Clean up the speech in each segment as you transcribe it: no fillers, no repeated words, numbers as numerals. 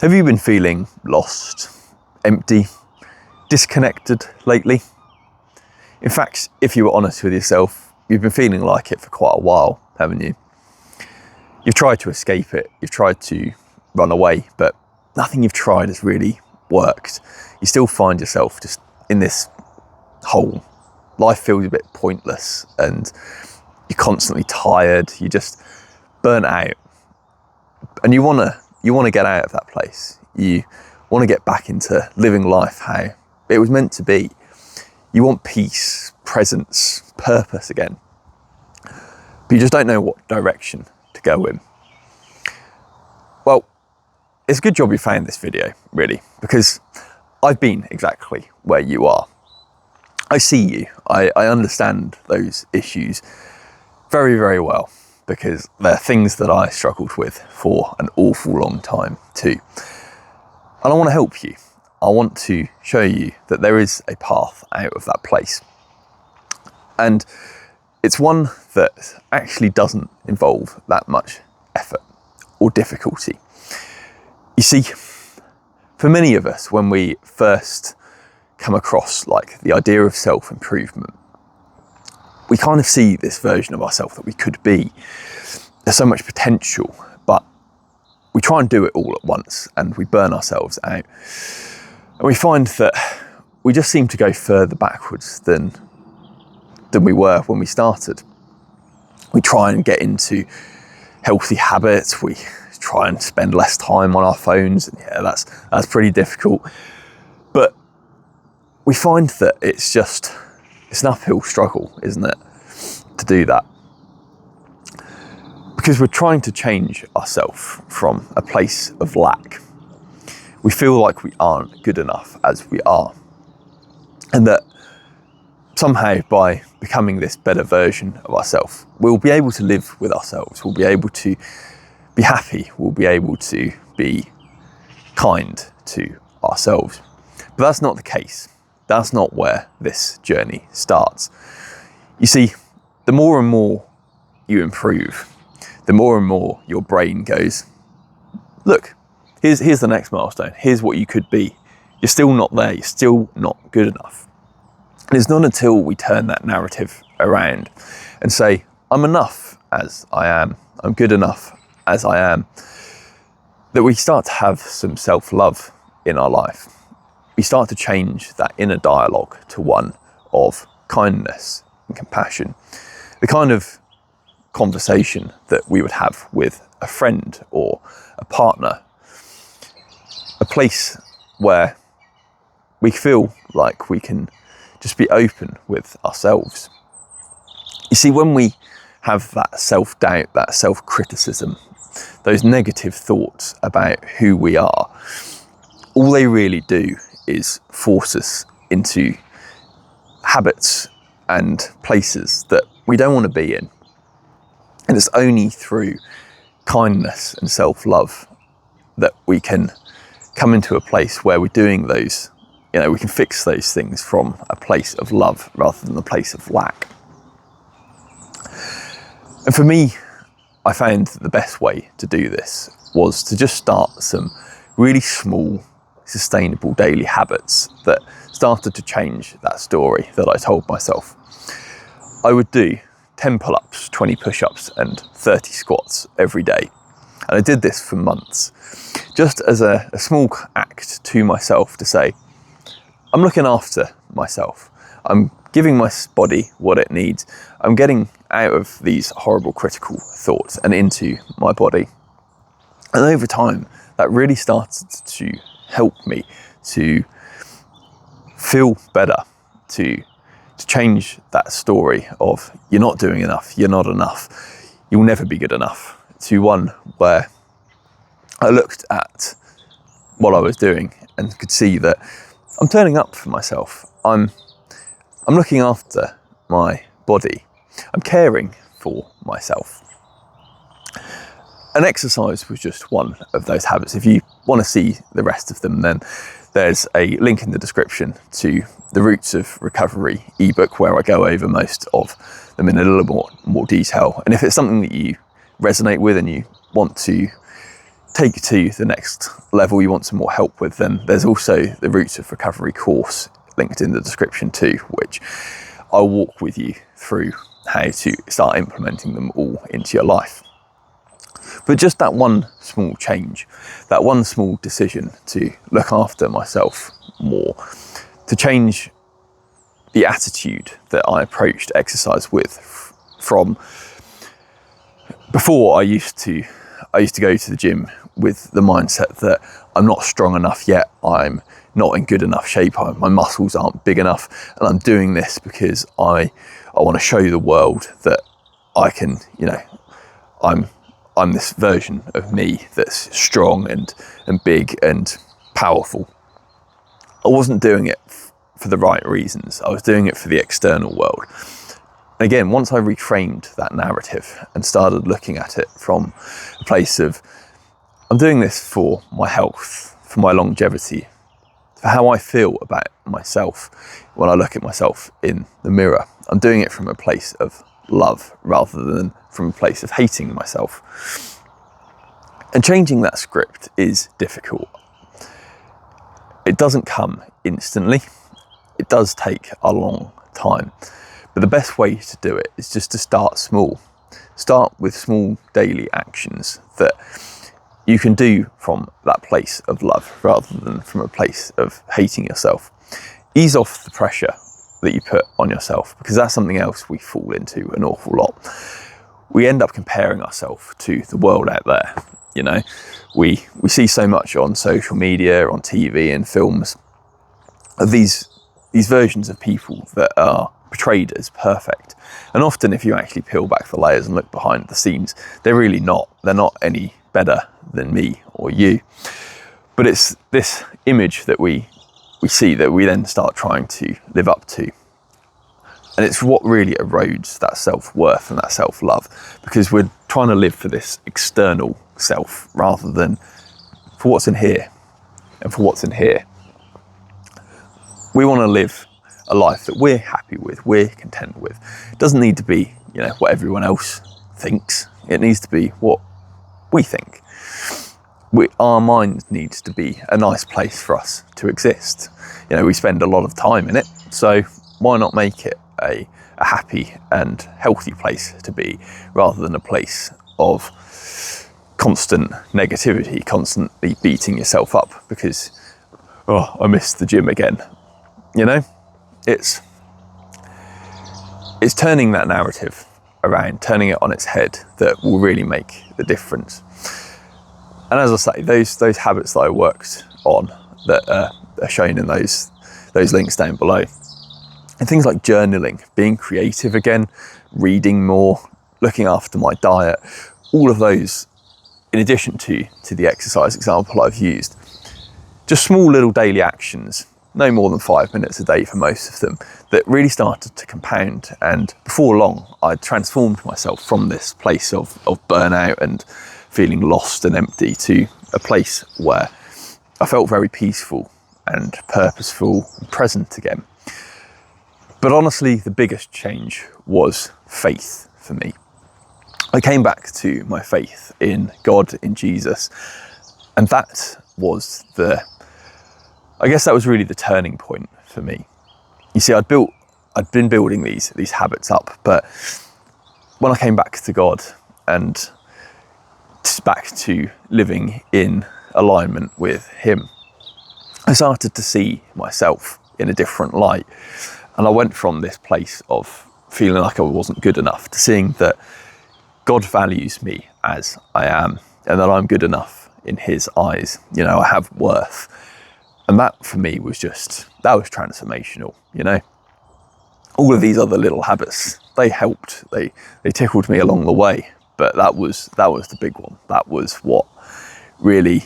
Have you been feeling lost, empty, disconnected lately? In fact, if you were honest with yourself, you've been feeling like it for quite a while, haven't you? You've tried to escape it, you've tried to run away, but nothing you've tried has really worked. You still find yourself just in this hole. Life feels a bit pointless and you're constantly tired, you're just burnt out. And you want to get out of that place. You want to get back into living life how it was meant to be. You want peace, presence, purpose again. But you just don't know what direction to go in. Well, it's a good job you found this video, really, because I've been exactly where you are. I see you. I understand those issues very, very well, because they're things that I struggled with for an awful long time too. And I want to help you. I want to show you that there is a path out of that place. And it's one that actually doesn't involve that much effort or difficulty. You see, for many of us, when we first come across like the idea of self-improvement, we kind of see this version of ourselves that we could be. There's so much potential, but we try and do it all at once and we burn ourselves out. And we find that we just seem to go further backwards than we were when we started. We try and get into healthy habits. We try and spend less time on our phones. And yeah, that's pretty difficult. But we find that it's an uphill struggle, isn't it, to do that? Because we're trying to change ourselves from a place of lack. We feel like we aren't good enough as we are. And that somehow by becoming this better version of ourselves, we'll be able to live with ourselves. We'll be able to be happy. We'll be able to be kind to ourselves. But that's not the case. That's not where this journey starts. You see, the more and more you improve, the more and more your brain goes, look, here's the next milestone. Here's what you could be. You're still not there. You're still not good enough. And it's not until we turn that narrative around and say, I'm enough as I am. I'm good enough as I am, that we start to have some self-love in our life. We start to change that inner dialogue to one of kindness and compassion. The kind of conversation that we would have with a friend or a partner. A place where we feel like we can just be open with ourselves. You see, when we have that self-doubt, that self-criticism, those negative thoughts about who we are, all they really do is force us into habits and places that we don't want to be in. And it's only through kindness and self-love that we can come into a place where we're doing those, we can fix those things from a place of love rather than a place of lack. And for me, I found that the best way to do this was to just start some really small, sustainable daily habits that started to change that story that I told myself. I would do 10 pull-ups, 20 push-ups and 30 squats every day. And I did this for months, just as a small act to myself to say, I'm looking after myself. I'm giving my body what it needs. I'm getting out of these horrible critical thoughts and into my body. And over time, that really started to help me to feel better, to change that story of you're not doing enough, you're not enough, you'll never be good enough, to one where I looked at what I was doing and could see that I'm turning up for myself. I'm looking after my body. I'm caring for myself. And exercise was just one of those habits. If you want to see the rest of them, then there's a link in the description to the Roots of Recovery ebook where I go over most of them in a little more detail. And if it's something that you resonate with and you want to take you to the next level, you want some more help with, then there's also the Roots of Recovery course linked in the description too, which I'll walk with you through how to start implementing them all into your life. But just that one small change, that one small decision to look after myself more, to change the attitude that I approached exercise with. From before, I used to go to the gym with the mindset that I'm not strong enough yet, I'm not in good enough shape, my muscles aren't big enough, and I'm doing this because I want to show the world that I can, I'm this version of me that's strong and big and powerful. I wasn't doing it for the right reasons. I was doing it for the external world. Again, once I reframed that narrative and started looking at it from a place of, I'm doing this for my health, for my longevity, for how I feel about myself when I look at myself in the mirror. I'm doing it from a place of love rather than from a place of hating myself. And changing that script is difficult. It doesn't come instantly. It does take a long time. But the best way to do it is just to start small. Start with small daily actions that you can do from that place of love rather than from a place of hating yourself. Ease off the pressure that you put on yourself, because that's something else we fall into an awful lot. We end up comparing ourselves to the world out there. We see so much on social media, on TV and films of these versions of people that are portrayed as perfect. And often if you actually peel back the layers and look behind the scenes, they're really not. They're not any better than me or you. But it's this image that we see that we then start trying to live up to. And it's what really erodes that self-worth and that self-love, because we're trying to live for this external self rather than for what's in here. And for what's in here, we want to live a life that we're happy with, we're content with. It doesn't need to be, what everyone else thinks. It needs to be what we think. Our mind needs to be a nice place for us to exist. We spend a lot of time in it, so why not make it a happy and healthy place to be, rather than a place of constant negativity, constantly beating yourself up because, I missed the gym again. It's turning that narrative around, turning it on its head, that will really make the difference. And as I say, those habits that I worked on that are shown in those links down below, and things like journaling, being creative again, reading more, looking after my diet, all of those, in addition to the exercise example I've used, just small little daily actions, no more than 5 minutes a day for most of them, that really started to compound. And before long, I transformed myself from this place of burnout and feeling lost and empty to a place where I felt very peaceful and purposeful and present again. But honestly, the biggest change was faith for me. I came back to my faith in God, in Jesus, and that was that was really the turning point for me. You see, I'd been building these habits up, but when I came back to God and back to living in alignment with Him, I started to see myself in a different light. And I went from this place of feeling like I wasn't good enough to seeing that God values me as I am, and that I'm good enough in His eyes. I have worth. And that for me was that was transformational. All of these other little habits, they helped, they tickled me along the way, but that was the big one. That was what really,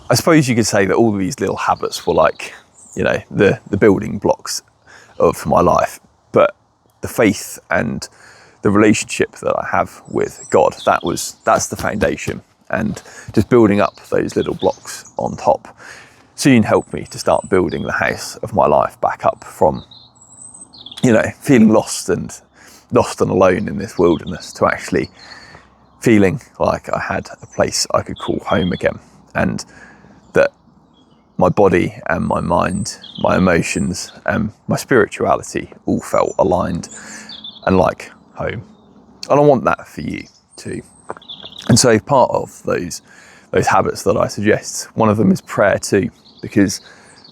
I suppose you could say that all of these little habits were like, the building blocks of my life. But the faith and the relationship that I have with God, that's the foundation. And just building up those little blocks on top soon helped me to start building the house of my life back up from, feeling lost and alone in this wilderness, to actually feeling like I had a place I could call home again, and that my body and my mind, my emotions and my spirituality all felt aligned and like home. And I want that for you too. And so part of those habits that I suggest, one of them is prayer too, because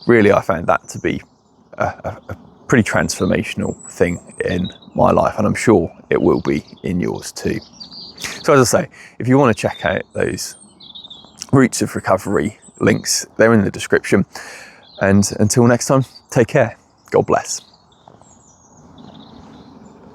really I found that to be a pretty transformational thing in my life, and I'm sure it will be in yours too. So as I say, if you want to check out those routes of recovery links, they're in the description. And until next time, take care. God bless.